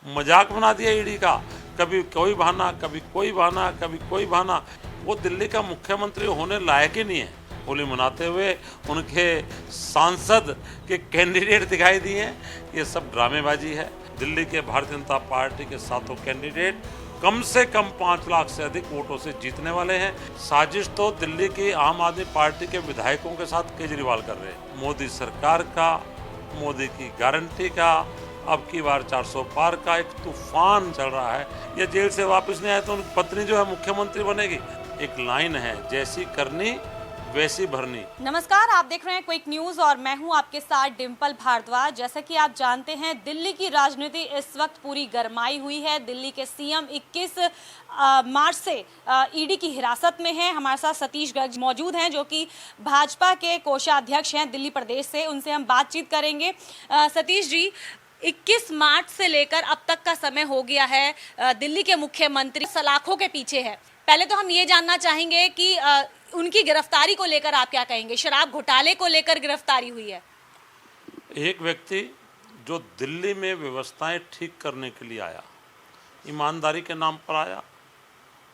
मजाक बना दिया ईडी का, कभी कोई बहाना, कभी कोई बहाना, कभी कोई बहाना। वो दिल्ली का मुख्यमंत्री होने लायक ही नहीं है। होली मनाते हुए उनके सांसद के कैंडिडेट दिखाई दिए हैं। ये सब ड्रामेबाजी है। दिल्ली के भारतीय जनता पार्टी के सातों कैंडिडेट कम से कम 5 लाख से अधिक वोटों से जीतने वाले हैं। साजिश तो दिल्ली की आम आदमी पार्टी के विधायकों के साथ केजरीवाल कर रहे हैं। मोदी सरकार का, मोदी की गारंटी का, अब की बार 400 पार का एक तूफान चल रहा है। ये जेल से वापस नहीं आए तो उनकी पत्नी जो है मुख्यमंत्री बनेगी। एक लाइन है, जैसी करनी वैसी भरनी। नमस्कार, आप देख रहे हैं क्विक न्यूज और मैं हूं आपके साथ डिम्पल भारद्वाज। जैसा कि आप जानते हैं, दिल्ली की राजनीति इस वक्त पूरी गरमाई हुई है। दिल्ली के सीएम 21 मार्च से ईडी की हिरासत में हैं। हमारे साथ सतीश गर्ग मौजूद हैं, जो कि भाजपा के कोषाध्यक्ष हैं दिल्ली प्रदेश से। उनसे हम बातचीत करेंगे। सतीश जी, 21 मार्च से लेकर अब तक का समय हो गया है, दिल्ली के मुख्यमंत्री सलाखों के पीछे है। पहले तो हम ये जानना चाहेंगे कि उनकी गिरफ्तारी को लेकर आप क्या कहेंगे? शराब घोटाले को लेकर गिरफ्तारी हुई है। एक व्यक्ति जो दिल्ली में व्यवस्थाएं ठीक करने के लिए आया, ईमानदारी के नाम पर आया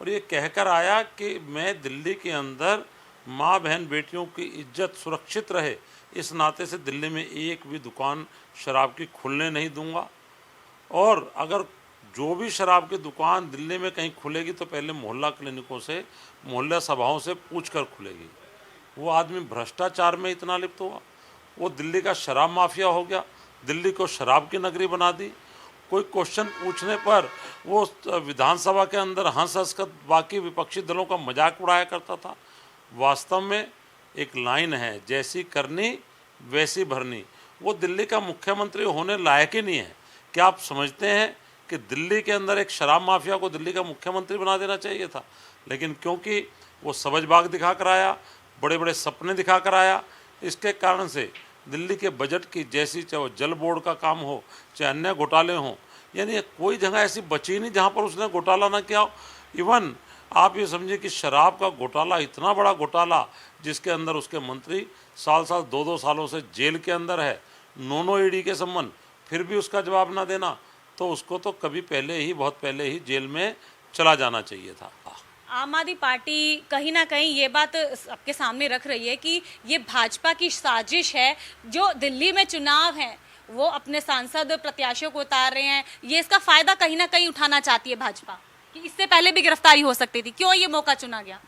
और ये कहकर आया कि मैं दिल्ली के अंदर माँ बहन बेटियों की इज्जत सुरक्षित रहे, इस नाते से दिल्ली में एक भी दुकान शराब की खुलने नहीं दूंगा। और अगर जो भी शराब की दुकान दिल्ली में कहीं खुलेगी तो पहले मोहल्ला क्लिनिकों से, मोहल्ला सभाओं से पूछकर खुलेगी। वो आदमी भ्रष्टाचार में इतना लिप्त हुआ, वो दिल्ली का शराब माफिया हो गया, दिल्ली को शराब की नगरी बना दी। कोई क्वेश्चन पूछने पर वो विधानसभा के अंदर हंस हंस कर बाकी विपक्षी दलों का मजाक उड़ाया करता था। वास्तव में एक लाइन है, जैसी करनी वैसी भरनी। वो दिल्ली का मुख्यमंत्री होने लायक ही नहीं है। क्या आप समझते हैं कि दिल्ली के अंदर एक शराब माफिया को दिल्ली का मुख्यमंत्री बना देना चाहिए था? लेकिन क्योंकि वो सबजबाग दिखा कर आया, बड़े बड़े सपने दिखा कर आया, इसके कारण से दिल्ली के बजट की जैसी, चाहे वो जल बोर्ड का काम हो, चाहे अन्य घोटाले हों, यानी कोई जगह ऐसी बची नहीं जहाँ पर उसने घोटाला ना किया हो। इवन आप ये समझिए कि शराब का घोटाला, इतना बड़ा घोटाला जिसके अंदर उसके मंत्री साल 2-2 सालों से जेल के अंदर है, नो ईडी के संबंध, फिर भी उसका जवाब ना देना, तो उसको तो कभी पहले ही, बहुत पहले ही जेल में चला जाना चाहिए था। आम आदमी पार्टी कहीं ना कहीं ये बात आपके सामने रख रही है कि ये भाजपा की साजिश है। जो दिल्ली में चुनाव है वो अपने सांसद प्रत्याशियों को उतार रहे हैं, ये इसका फायदा कहीं ना कहीं उठाना चाहती है भाजपा कि इससे पहले भी गिरफ्तारी हो सकती थी। क्यों ये मौका चुना गया?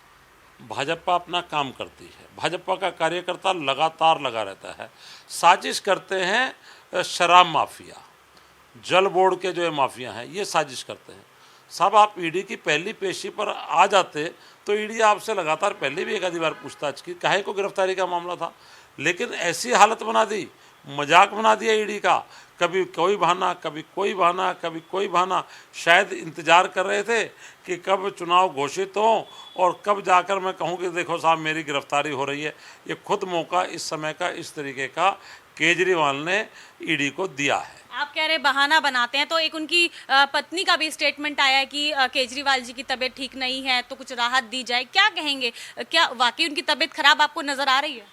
भाजपा अपना काम करती है, भाजपा का कार्यकर्ता लगातार लगा रहता है। साजिश करते हैं शराब माफिया, जल बोर्ड के जो है माफिया हैं, ये साजिश करते हैं। साहब, आप ईडी की पहली पेशी पर आ जाते तो ईडी आपसे लगातार पहले भी एक आधी बार पूछताछ की, काहे को गिरफ्तारी का मामला था। लेकिन ऐसी हालत बना दी, मजाक बना दिया ईडी का, कभी कोई बहाना, कभी कोई बहाना, कभी कोई बहाना। शायद इंतजार कर रहे थे कि कब चुनाव घोषित हो और कब जाकर मैं कहूँ कि देखो साहब मेरी गिरफ्तारी हो रही है। ये खुद मौका इस समय का, इस तरीके का केजरीवाल ने ईडी को दिया है। आप कह रहे बहाना बनाते हैं, तो एक उनकी पत्नी का भी स्टेटमेंट आया है कि केजरीवाल जी की तबीयत ठीक नहीं है तो कुछ राहत दी जाए। क्या कहेंगे, क्या वाकई उनकी तबीयत खराब आपको नजर आ रही है?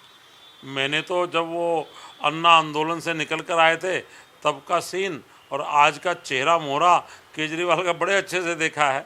मैंने तो जब वो अन्ना आंदोलन से निकल कर आए थे तब का सीन और आज का चेहरा मोहरा केजरीवाल का बड़े अच्छे से देखा है।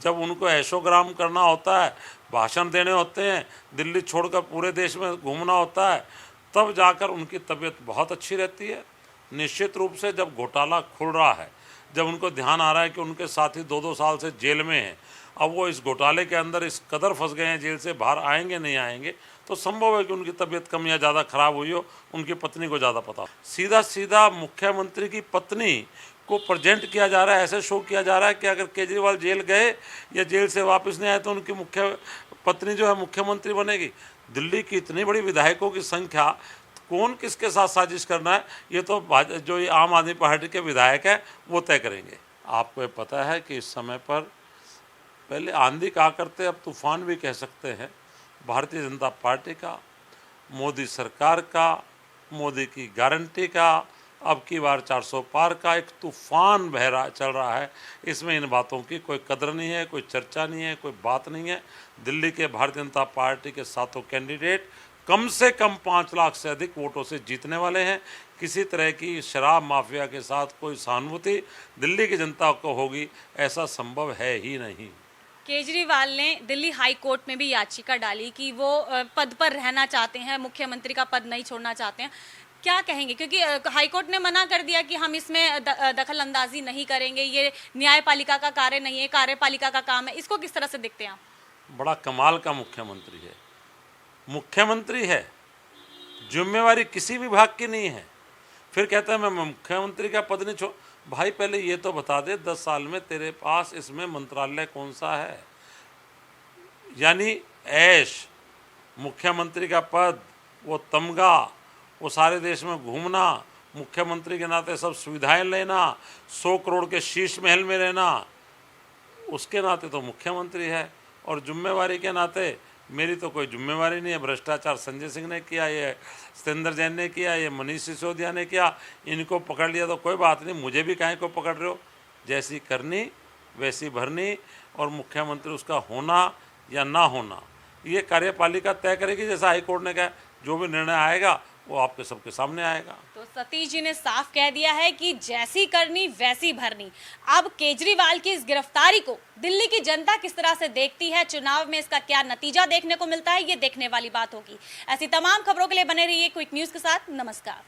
जब उनको ऐशोग्राम करना होता है, भाषण देने होते हैं, दिल्ली छोड़कर पूरे देश में घूमना होता है, तब जाकर उनकी तबीयत बहुत अच्छी रहती है। निश्चित रूप से जब घोटाला खुल रहा है, जब उनको ध्यान आ रहा है कि उनके साथी 2-2 साल से जेल में हैं, अब वो इस घोटाले के अंदर इस कदर फंस गए हैं, जेल से बाहर आएंगे नहीं आएंगे, तो संभव है कि उनकी तबीयत कम या ज़्यादा खराब हुई हो, उनकी पत्नी को ज़्यादा पता हो। सीधा सीधा मुख्यमंत्री की पत्नी को प्रेजेंट किया जा रहा है, ऐसे शो किया जा रहा है कि अगर केजरीवाल जेल गए या जेल से वापस नहीं आए तो उनकी मुख्य पत्नी जो है मुख्यमंत्री बनेगी। दिल्ली की इतनी बड़ी विधायकों की संख्या, कौन किसके साथ साजिश करना है, ये तो जो ये आम आदमी पार्टी के विधायक हैं वो तय करेंगे। आपको ये पता है कि इस समय पर पहले आंधी कहा करते, अब तूफान भी कह सकते हैं। भारतीय जनता पार्टी का, मोदी सरकार का, मोदी की गारंटी का, अब की बार 400 पार का एक तूफान बह रहा चल रहा है। इसमें इन बातों की कोई कदर नहीं है, कोई चर्चा नहीं है, कोई बात नहीं है। दिल्ली के भारतीय जनता पार्टी के सातों कैंडिडेट कम से कम 5 लाख से अधिक वोटों से जीतने वाले हैं। किसी तरह की शराब माफिया के साथ कोई सहानुभूति दिल्ली की जनता को होगी, ऐसा संभव है ही नहीं। केजरीवाल ने दिल्ली हाई कोर्ट में भी याचिका डाली कि वो पद पर रहना चाहते हैं, मुख्यमंत्री का पद नहीं छोड़ना चाहते हैं। क्या कहेंगे, क्योंकि हाई कोर्ट ने मना कर दिया कि हम इसमें दखल अंदाजी नहीं करेंगे, ये न्यायपालिका का कार्य नहीं है, कार्यपालिका का काम है। इसको किस तरह से देखते हैं आप? बड़ा कमाल का मुख्यमंत्री है, मुख्यमंत्री है, जिम्मेवारी किसी विभाग की नहीं है, फिर कहता है मैं मुख्यमंत्री का पद नहीं छोड़। भाई पहले ये तो बता दे 10 साल में तेरे पास इसमें मंत्रालय कौन सा है? यानी ऐश, मुख्यमंत्री का पद, वो तमगा, वो सारे देश में घूमना, मुख्यमंत्री के नाते सब सुविधाएं लेना, 100 करोड़ के शीश महल में रहना, उसके नाते तो मुख्यमंत्री है। और जिम्मेवारी के नाते मेरी तो कोई जिम्मेवारी नहीं है। भ्रष्टाचार संजय सिंह ने किया, ये सत्येंद्र जैन ने किया, ये मनीष सिसोदिया ने किया, इनको पकड़ लिया तो कोई बात नहीं, मुझे भी काहे को पकड़ रहे हो? जैसी करनी वैसी भरनी, और मुख्यमंत्री उसका होना या ना होना ये कार्यपालिका तय करेगी। जैसा हाईकोर्ट ने कहा, जो भी निर्णय आएगा वो आपके सबके सामने आएगा। तो सतीश जी ने साफ कह दिया है कि जैसी करनी वैसी भरनी। अब केजरीवाल की इस गिरफ्तारी को दिल्ली की जनता किस तरह से देखती है, चुनाव में इसका क्या नतीजा देखने को मिलता है, ये देखने वाली बात होगी। ऐसी तमाम खबरों के लिए बने रहिए क्विक न्यूज के साथ। नमस्कार।